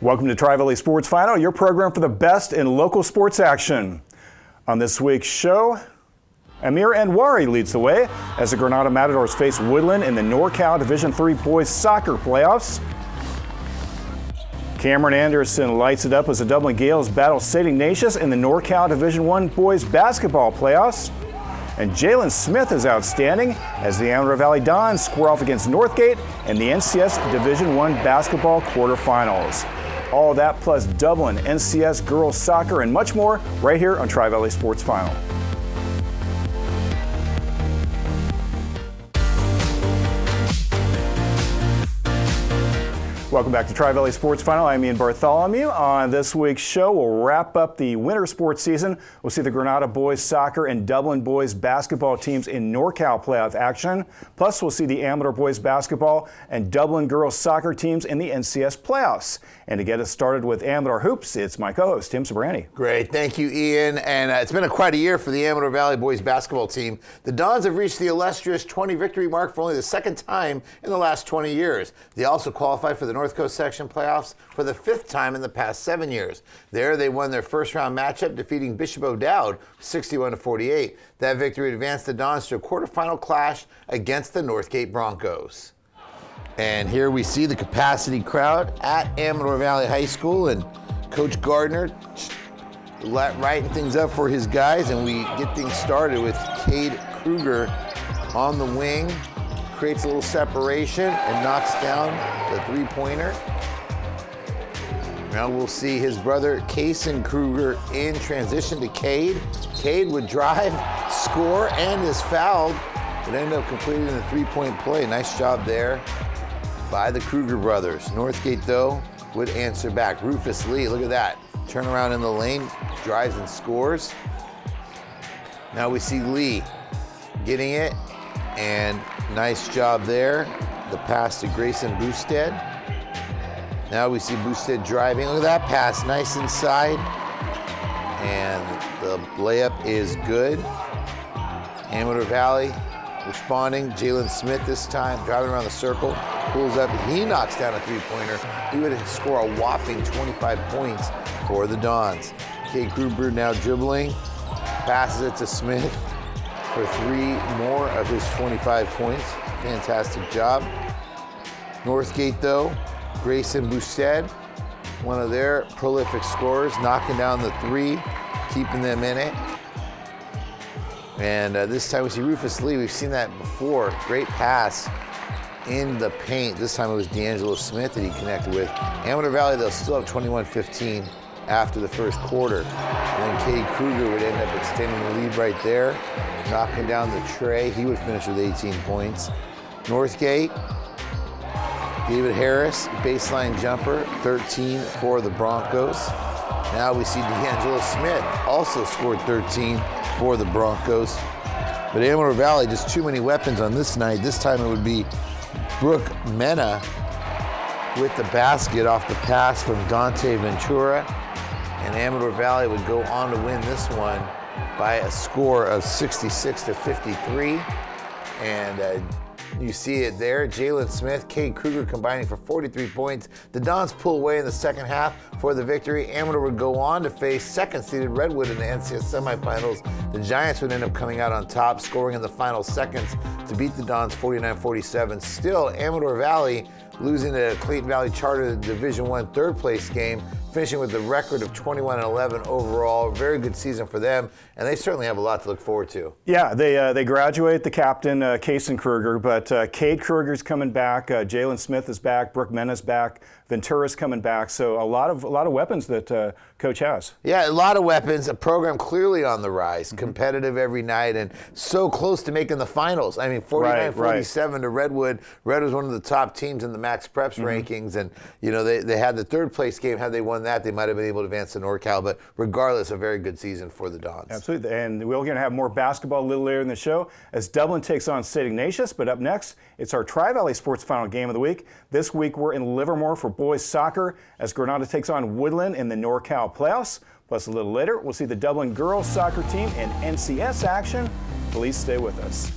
Welcome to Tri-Valley Sports Final, your program for the best in local sports action. On this week's show, Amir Anwari leads the way as the Granada Matadors face Woodland in the NorCal Division III Boys Soccer Playoffs. Cameron Anderson lights it up as the Dublin Gales battle St. Ignatius in the NorCal Division I Boys Basketball Playoffs. And Jalen Smith is outstanding as the Amador Valley Dons square off against Northgate in the NCS Division I Basketball Quarterfinals. All that plus Dublin, NCS, girls soccer, and much more right here on Tri-Valley Sports Final. Welcome back to Tri-Valley Sports Final. I'm Ian Bartholomew. On this week's show, we'll wrap up the winter sports season. We'll see the Granada boys soccer and Dublin boys basketball teams in NorCal playoff action. Plus, we'll see the Amador boys basketball and Dublin girls soccer teams in the NCS playoffs. And to get us started with Amador Hoops, it's my co-host, Tim Sobrani. Great. Thank you, Ian. And it's been quite a year for the Amador Valley boys basketball team. The Dons have reached the illustrious 20 victory mark for only the second time in the last 20 years. They also qualified for the North Coast Section playoffs for the fifth time in the past 7 years. There, they won their first round matchup, defeating Bishop O'Dowd 61-48. That victory advanced the Dons to a quarterfinal clash against the Northgate Broncos. And here we see the capacity crowd at Amador Valley High School, and Coach Gardner writing things up for his guys, and we get things started with Cade Kruger on the wing, creates a little separation and knocks down the three-pointer. Now we'll see his brother Kason Kruger in transition to Cade. Cade would drive, score, and is fouled, but end up completing the three-point play. Nice job there by the Kruger brothers. Northgate, though, would answer back. Rufus Lee, look at that. Turn around in the lane, drives and scores. Now we see Lee getting it, and nice job there. The pass to Grayson Boosted. Now we see Boosted driving. Look at that pass, nice inside. And the layup is good. Amador Valley responding. Jalen Smith this time, driving around the circle, pulls up, he knocks down a three-pointer. He would score a whopping 25 points for the Dons. Cade Kruger now dribbling, passes it to Smith for three more of his 25 points. Fantastic job. Northgate, though, Grayson Bousted, one of their prolific scorers, knocking down the three, keeping them in it. And this time we see Rufus Lee. We've seen that before. Great pass in the paint. This time it was D'Angelo Smith that he connected with. Amador Valley, they'll still have 21-15 after the first quarter. And then Cade Kruger would end up extending the lead right there, knocking down the tray. He would finish with 18 points. Northgate, David Harris, baseline jumper, 13 for the Broncos. Now we see D'Angelo Smith also scored 13 for the Broncos. But Amador Valley, just too many weapons on this night. This time it would be Brooke Mena with the basket off the pass from Dante Ventura. And Amador Valley would go on to win this one by a score of 66-53. And you see it there. Jalen Smith, Cade Kruger combining for 43 points. The Dons pull away in the second half for the victory. Amador would go on to face second-seeded Redwood in the NCS semifinals. The Giants would end up coming out on top, scoring in the final seconds to beat the Dons 49-47. Still, Amador Valley losing to Clayton Valley Charter Division I third-place game, finishing with a record of 21-11 overall. Very good season for them, and they certainly have a lot to look forward to. Yeah, they graduate the captain, Kason Kruger, but Cade Kruger's coming back. Jalen Smith is back. Brooke Mena's back. Ventura's coming back. So a lot of weapons that Coach has. Yeah, a lot of weapons. A program clearly on the rise, competitive every night, and so close to making the finals. I mean, 49-47 to Redwood. Red was one of the top teams in the Max Preps rankings, and you know they had the third place game. Had they won that, they might have been able to advance to NorCal. But regardless, a very good season for the Dons. Absolutely, and we're going to have more basketball a little later in the show as Dublin takes on St. Ignatius. But up next, it's our Tri-Valley Sports Final game of the week. This week we're in Livermore for boys soccer as Granada takes on Woodland in the NorCal playoffs. Plus a little later, we'll see the Dublin girls soccer team in NCS action. Please stay with us.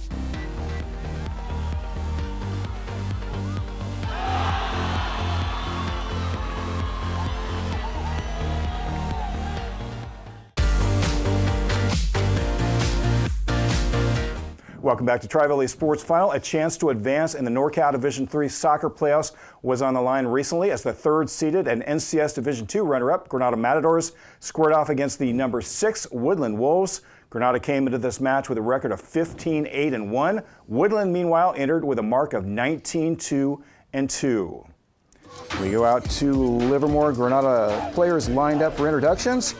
Welcome back to Tri-Valley Sports Final. A chance to advance in the NorCal Division III soccer playoffs was on the line recently as the third-seeded and NCS Division II runner-up Granada Matadors squared off against the number 6 Woodland Wolves. Granada came into this match with a record of 15-8-1. Woodland, meanwhile, entered with a mark of 19-2-2. We go out to Livermore. Granada players lined up for introductions.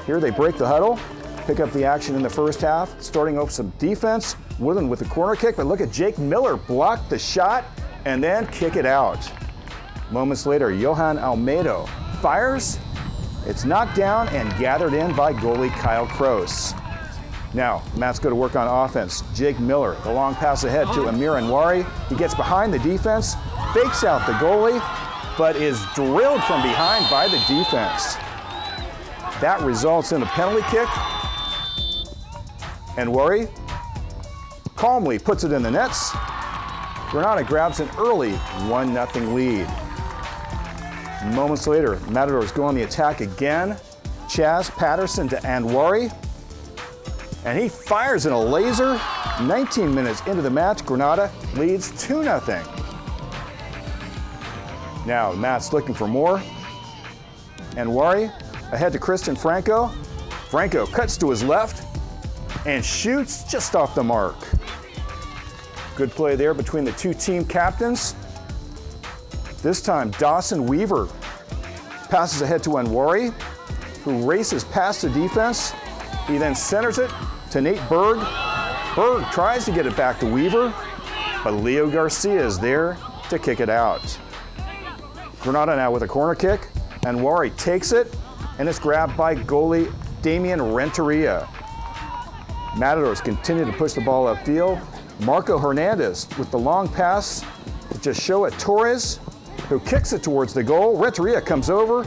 Here they break the huddle, pick up the action in the first half, starting off some defense. Woodland with the corner kick, but look at Jake Miller block the shot and then kick it out. Moments later, Johan Almeida fires. It's knocked down and gathered in by goalie Kyle Kroos. Now, Matt's go to work on offense. Jake Miller, the long pass ahead to Amir Anwari. He gets behind the defense, fakes out the goalie, but is drilled from behind by the defense. That results in a penalty kick. Anwari calmly puts it in the nets. Granada grabs an early 1-0 lead. Moments later, Matadors go on the attack again. Chaz Patterson to Anwari. And he fires in a laser. 19 minutes into the match, Granada leads 2-0. Now, Matt's looking for more. Anwari ahead to Christian Franco. Franco cuts to his left and shoots just off the mark. Good play there between the two team captains. This time, Dawson Weaver passes ahead to Anwari, who races past the defense. He then centers it to Nate Berg. Berg tries to get it back to Weaver, but Leo Garcia is there to kick it out. Granada now with a corner kick. Anwari takes it, and it's grabbed by goalie Damian Renteria. Matadors continue to push the ball upfield. Marco Hernandez with the long pass to Joshua Torres, who kicks it towards the goal. Renteria comes over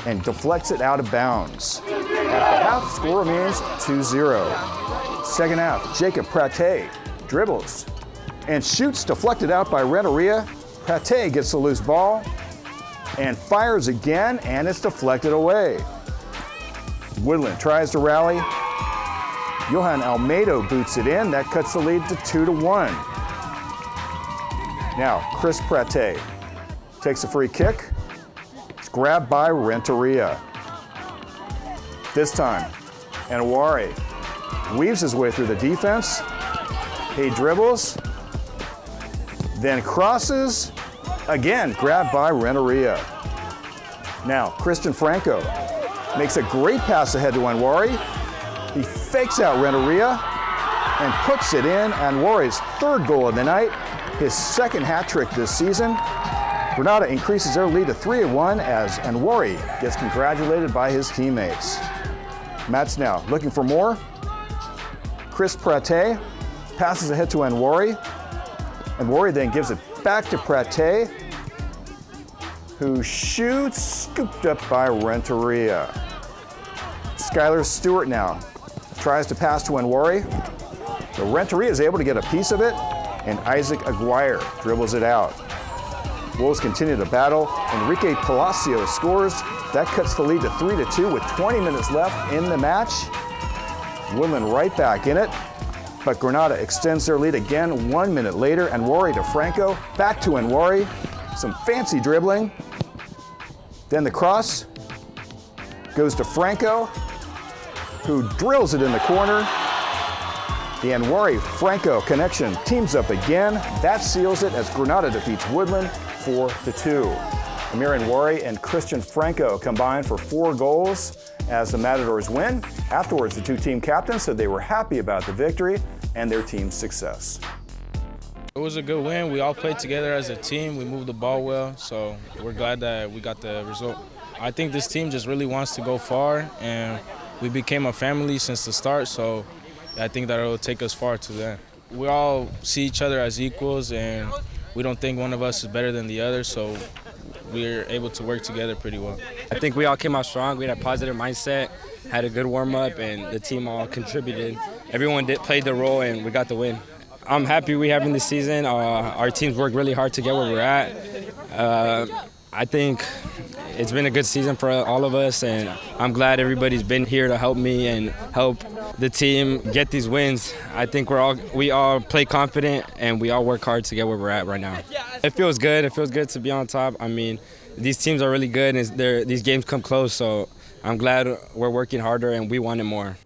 and deflects it out of bounds. At the half, the score remains 2-0. Second half, Jacob Prate dribbles and shoots, deflected out by Renteria. Prate gets the loose ball and fires again, and it's deflected away. Woodland tries to rally. Johan Almeida boots it in. That cuts the lead to 2-1. Now, Chris Prate takes a free kick. It's grabbed by Renteria. This time, Anwari weaves his way through the defense. He dribbles, then crosses. Again, grabbed by Renteria. Now, Christian Franco makes a great pass ahead to Anwari. He fakes out Renteria and puts it in. Anwari's third goal of the night, his second hat trick this season. Granada increases their lead to 3-1 as Anwari gets congratulated by his teammates. Matt's now looking for more. Chris Prate passes ahead to Anwari. Anwari then gives it back to Prate, who shoots, scooped up by Renteria. Skylar Stewart now tries to pass to Anwari. So Renteria is able to get a piece of it, and Isaac Aguirre dribbles it out. Wolves continue to battle. Enrique Palacio scores. That cuts the lead to 3-2 with 20 minutes left in the match. Woodland right back in it, but Granada extends their lead again 1 minute later. Anwari to Franco, back to Anwari. Some fancy dribbling. Then the cross goes to Franco, who drills it in the corner. The Anwari-Franco connection teams up again. That seals it as Granada defeats Woodland 4-2. Amir Anwari and Christian Franco combined for 4 goals as the Matadors win. Afterwards, the two team captains said they were happy about the victory and their team's success. It was a good win. We all played together as a team. We moved the ball well, so we're glad that we got the result. I think this team just really wants to go far, and we became a family since the start, so I think that it will take us far to that. We all see each other as equals, and we don't think one of us is better than the other, so we're able to work together pretty well. I think we all came out strong. We had a positive mindset, had a good warm-up, and the team all contributed. Everyone played their role, and we got the win. I'm happy we're having this season. Our teams worked really hard to get where we're at. I think it's been a good season for all of us, and I'm glad everybody's been here to help me and help the team get these wins. I think we all play confident and we all work hard to get where we're at right now. It feels good. It feels good to be on top. I mean, these teams are really good and these games come close, so I'm glad we're working harder and we want it more.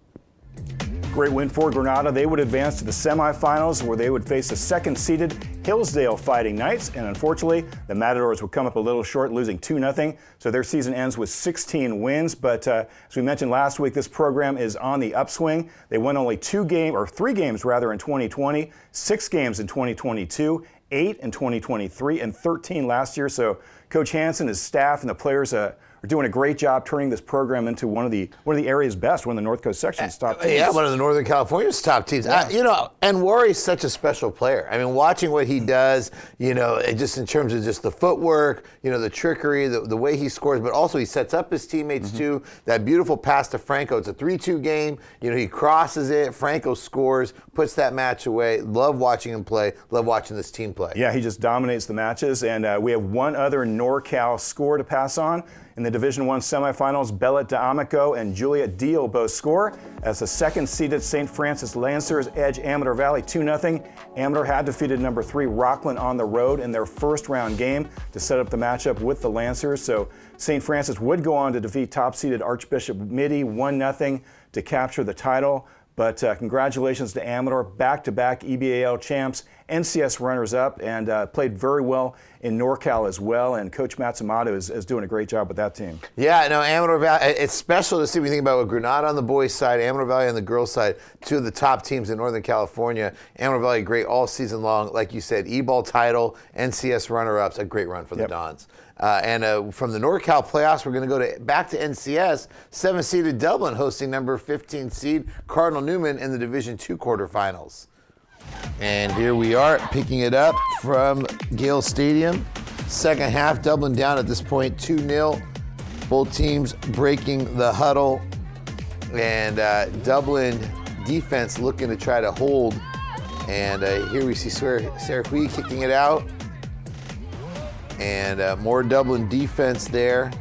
Great win for Granada. They would advance to the semifinals where they would face the second-seeded Hillsdale Fighting Knights. And unfortunately, the Matadors would come up a little short, losing 2-0. So their season ends with 16 wins. But as we mentioned last week, this program is on the upswing. They won only 3 games in 2020, 6 games in 2022, 8 in 2023, and 13 last year. So Coach Hansen, his staff, and the players are doing a great job turning this program into one of the area's best, one of the North Coast section's top teams. Yeah, one of the Northern California's top teams. Yeah. And Warri's such a special player. I mean, watching what he does, just in terms of just the footwork, the trickery, the way he scores, but also he sets up his teammates too. That beautiful pass to Franco. It's a 3-2 game. He crosses it. Franco scores, puts that match away. Love watching him play. Love watching this team play. Yeah, he just dominates the matches. And we have one other NorCal score to pass on. In the Division I semifinals, Bellet D'Amico and Juliet Deal both score as the second-seeded St. Francis Lancers edge Amador Valley 2-0. Amador had defeated number 3 Rockland on the road in their first-round game to set up the matchup with the Lancers. So St. Francis would go on to defeat top-seeded Archbishop Mitty 1-0 to capture the title. But congratulations to Amador, back-to-back EBAL champs, NCS runners-up, and played very well in NorCal as well. And Coach Matsumoto is doing a great job with that team. Yeah, no, Amador Valley, it's special to see when you think about what Granada on the boys' side, Amador Valley on the girls' side, 2 of the top teams in Northern California. Amador Valley great all season long. Like you said, EBAL title, NCS runner-ups, a great run for the Dons. And from the NorCal playoffs, we're going to go back to NCS, 7-seeded Dublin hosting number 15 seed Cardinal Newman in the Division II quarterfinals. And here we are picking it up from Gale Stadium. Second half, Dublin down at this point 2-0. Both teams breaking the huddle. And Dublin defense looking to try to hold. And here we see Sarah Hui kicking it out. And more Dublin defense there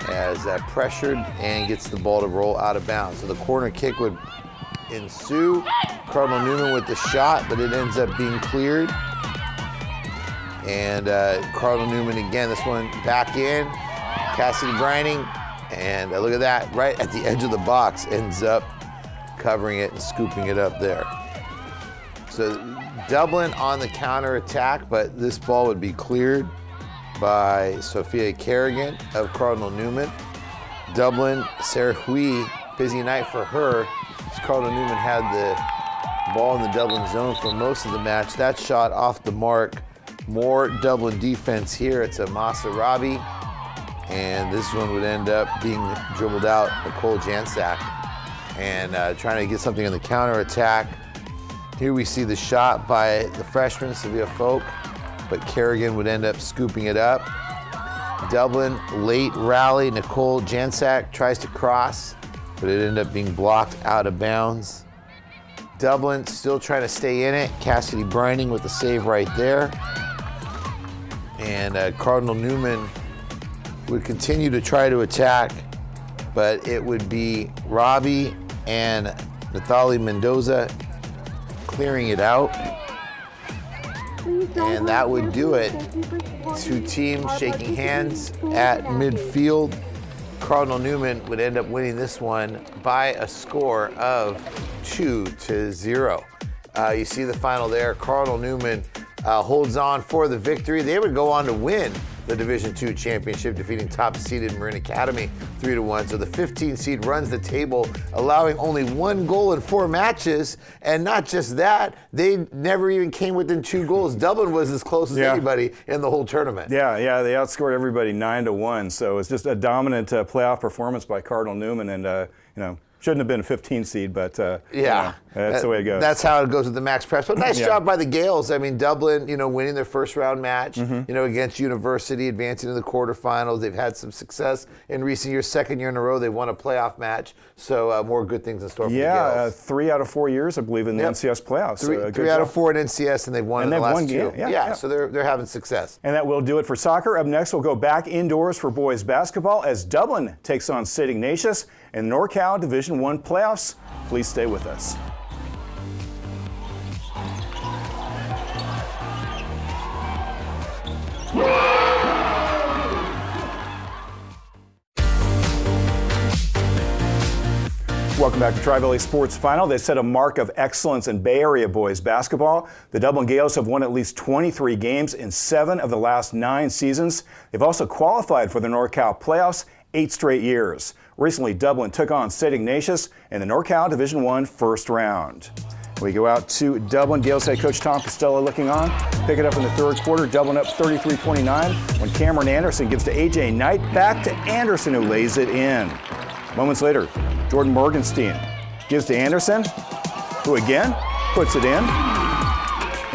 as pressured and gets the ball to roll out of bounds. So the corner kick would ensue. Cardinal Newman with the shot, but it ends up being cleared. And Cardinal Newman again, this one back in. Cassidy Brining, and look at that, right at the edge of the box, ends up covering it and scooping it up there. So Dublin on the counter attack, but this ball would be cleared by Sophia Kerrigan of Cardinal Newman. Dublin, Sarah Hui, busy night for her. Cardinal Newman had the ball in the Dublin zone for most of the match. That shot off the mark. More Dublin defense here. It's a Masarabi, and this one would end up being dribbled out, Nicole Jansak, and trying to get something on the counter attack. Here we see the shot by the freshman, Sevilla Folk, but Kerrigan would end up scooping it up. Dublin, late rally. Nicole Jansak tries to cross, but it ended up being blocked out of bounds. Dublin still trying to stay in it. Cassidy Brining with the save right there. And Cardinal Newman would continue to try to attack, but it would be Robbie and Nathalie Mendoza clearing it out. And that would do it. 2 teams shaking hands at midfield. Cardinal Newman would end up winning this one by a score of 2-0. You see the final there. Cardinal Newman holds on for the victory. They would go on to win the Division II championship, defeating top-seeded Marin Academy 3-1. So the 15 seed runs the table, allowing only 1 goal in 4 matches. And not just that, they never even came within 2 goals. Dublin was as close as anybody in the whole tournament. Yeah, they outscored everybody 9-1. So it's just a dominant playoff performance by Cardinal Newman, and shouldn't have been a 15 seed, but That's the way it goes. That's how it goes with the Max Preps. But nice job by the Gales. I mean, Dublin, winning their first round match, against University, advancing to the quarterfinals. They've had some success in recent years. Second year in a row, they've won a playoff match. So more good things in store for the Gales. 3 out of 4 years, I believe, in the NCS playoffs. Three out of 4 in NCS, and they've won in the last 2. Yeah. So they're having success. And that will do it for soccer. Up next, we'll go back indoors for boys basketball as Dublin takes on St. Ignatius in NorCal Division I playoffs. Please stay with us. Welcome back to Tri-Valley Sports Final. They set a mark of excellence in Bay Area boys basketball. The Dublin Gales have won at least 23 games in 7 of the last 9 seasons. They've also qualified for the NorCal playoffs 8 straight years. Recently, Dublin took on St. Ignatius in the NorCal Division I first round. We go out to Dublin. Gales head coach Tom Costello looking on. Pick it up in the third quarter. Dublin up 33-29 when Cameron Anderson gives to A.J. Knight. Back to Anderson, who lays it in. Moments later, Jordan Morgenstein gives to Anderson, who again puts it in.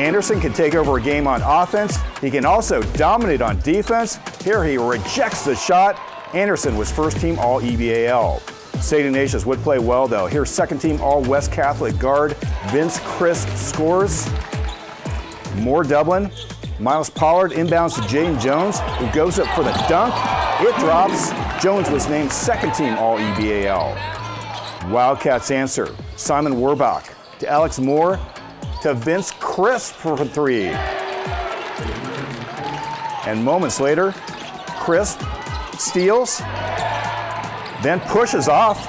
Anderson can take over a game on offense. He can also dominate on defense. Here he rejects the shot. Anderson was first team All-EBAL. St. Ignatius would play well, though. Here's second team All-West Catholic guard Vince Crisp scores. More Dublin. Miles Pollard inbounds to Jaden Jones, who goes up for the dunk. It drops. Jones was named second team All-EBAL. Wildcats answer. Simon Werbach to Alex Moore to Vince Crisp for 3. And moments later, Crisp steals, then pushes off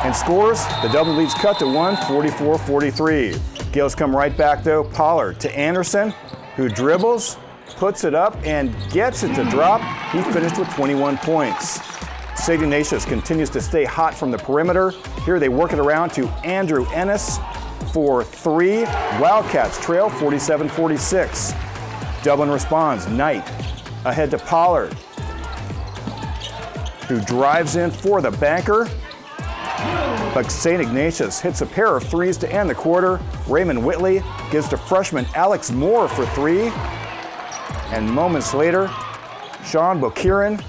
and scores. The Dublin lead's cut to 1, 44-43. Gales come right back though. Pollard to Anderson, who dribbles, puts it up, and gets it to drop. He finished with 21 points. St. Ignatius continues to stay hot from the perimeter. Here they work it around to Andrew Ennis for 3. Wildcats trail 47-46. Dublin responds. Knight ahead to Pollard, who drives in for the banker. But St. Ignatius hits a pair of 3s to end the quarter. Raymond Whitley gives to freshman Alex Moore for 3. And moments later, Sean Bokirin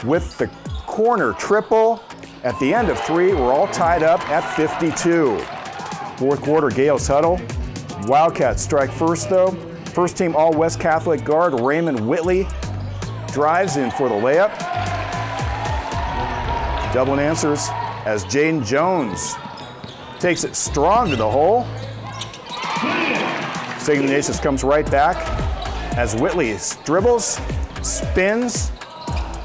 with the corner triple. At the end of 3, we're all tied up at 52. Fourth quarter, Gales huddle. Wildcats strike first though. First team All-West Catholic guard Raymond Whitley drives in for the layup. Dublin answers as Jaden Jones takes it strong to the hole. St. Ignatius comes right back as Whitley dribbles, spins,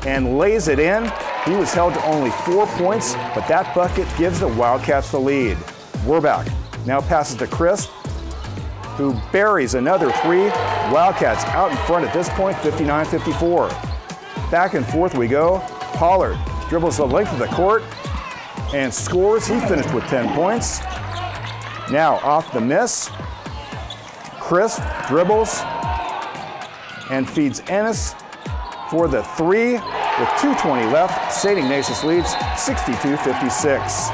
and lays it in. He was held to only 4 points, but that bucket gives the Wildcats the lead. Werbach now passes to Crisp, who buries another 3. Wildcats out in front at this point, 59-54. Back and forth we go. Pollard dribbles the length of the court and scores. He finished with 10 points. Now off the miss, Crisp dribbles and feeds Ennis for the 3 with 2:20 left. St. Ignatius leads 62-56.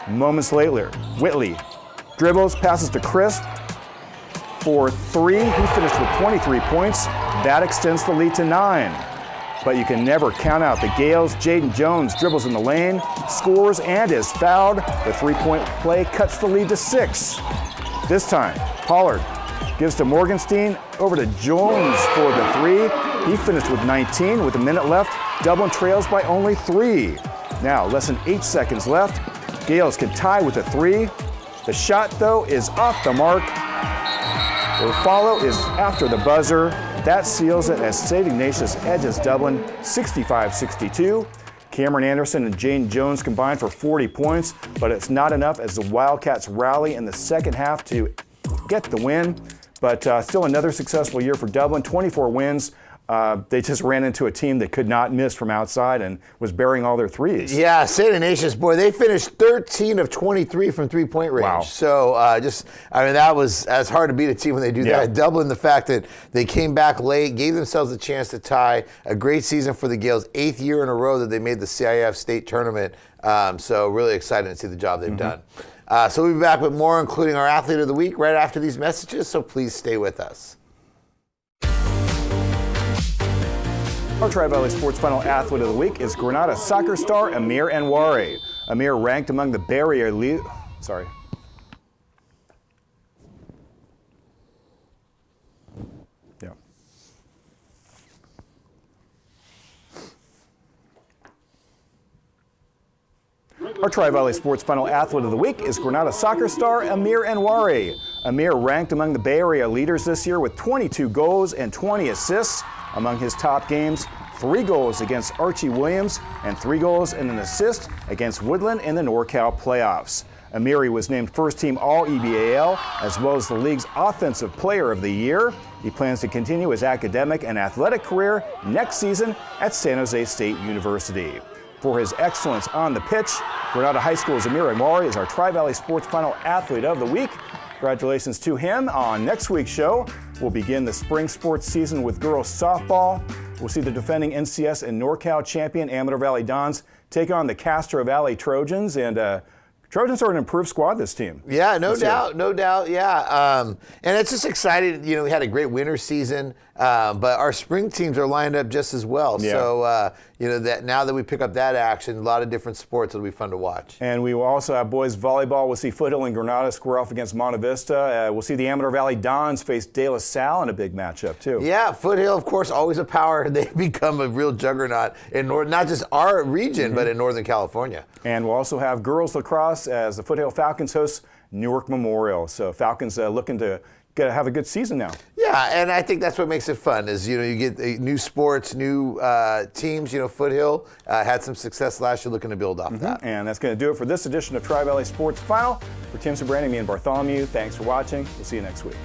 Moments later, Whitley dribbles, passes to Crisp for 3. He finished with 23 points. That extends the lead to 9. But you can never count out the Gales. Jaden Jones dribbles in the lane, scores, and is fouled. The 3-point play cuts the lead to 6. This time, Pollard gives to Morgenstein, over to Jones for the 3. He finished with 19. With a minute left, Dublin trails by only 3. Now, less than 8 seconds left. Gales can tie with a 3. The shot, though, is off the mark. The follow is after the buzzer. That seals it as St. Ignatius edges Dublin 65-62. Cameron Anderson and Jane Jones combined for 40 points, but it's not enough as the Wildcats rally in the second half to get the win. But still another successful year for Dublin, 24 wins, they just ran into a team that could not miss from outside and was burying all their threes. Yeah, St. Ignatius, boy, they finished 13 of 23 from three-point range. Wow. So that's hard to beat a team when they do that. Doubling the fact that they came back late, gave themselves a chance to tie. A great season for the Gales, 8th year in a row that they made the CIF state tournament. So really excited to see the job they've done. So we'll be back with more, including our Athlete of the Week, right after these messages. So please stay with us. Our Tri-Valley Sports Final Athlete of the Week is Granada soccer star Amir Anwari. Amir ranked among the Bay Area Our Tri-Valley Sports Final Athlete of the Week is Granada soccer star Amir Anwari. Amir ranked among the Bay Area leaders this year with 22 goals and 20 assists. Among his top games, 3 goals against Archie Williams and 3 goals and an assist against Woodland in the NorCal playoffs. Amiri was named first-team All-EBAL as well as the league's Offensive Player of the Year. He plans to continue his academic and athletic career next season at San Jose State University. For his excellence on the pitch, Granada High School's Amir Anwari is our Tri-Valley Sports Final Athlete of the Week. Congratulations to him. On next week's show, we'll begin the spring sports season with girls softball. We'll see the defending NCS and NorCal champion Amador Valley Dons take on the Castro Valley Trojans, and Trojans are an improved squad, this team. Yeah, no doubt, yeah. And it's just exciting. You know, we had a great winter season, but our spring teams are lined up just as well. Yeah. So, that now that we pick up that action, a lot of different sports, it'll be fun to watch. And we will also have boys volleyball. We'll see Foothill and Granada square off against Monte Vista. We'll see the Amador Valley Dons face De La Salle in a big matchup, too. Yeah, Foothill, of course, always a power. They've become a real juggernaut in not just our region, but in Northern California. And we'll also have girls lacrosse as the Foothill Falcons host Newark Memorial. So Falcons looking to have a good season now. Yeah, and I think that's what makes it fun is, you get new sports, new teams. Foothill had some success last year, looking to build off that. And that's going to do it for this edition of Tri-Valley Sports Final. For Tim Sobrani, me and Bartholomew, thanks for watching. We'll see you next week.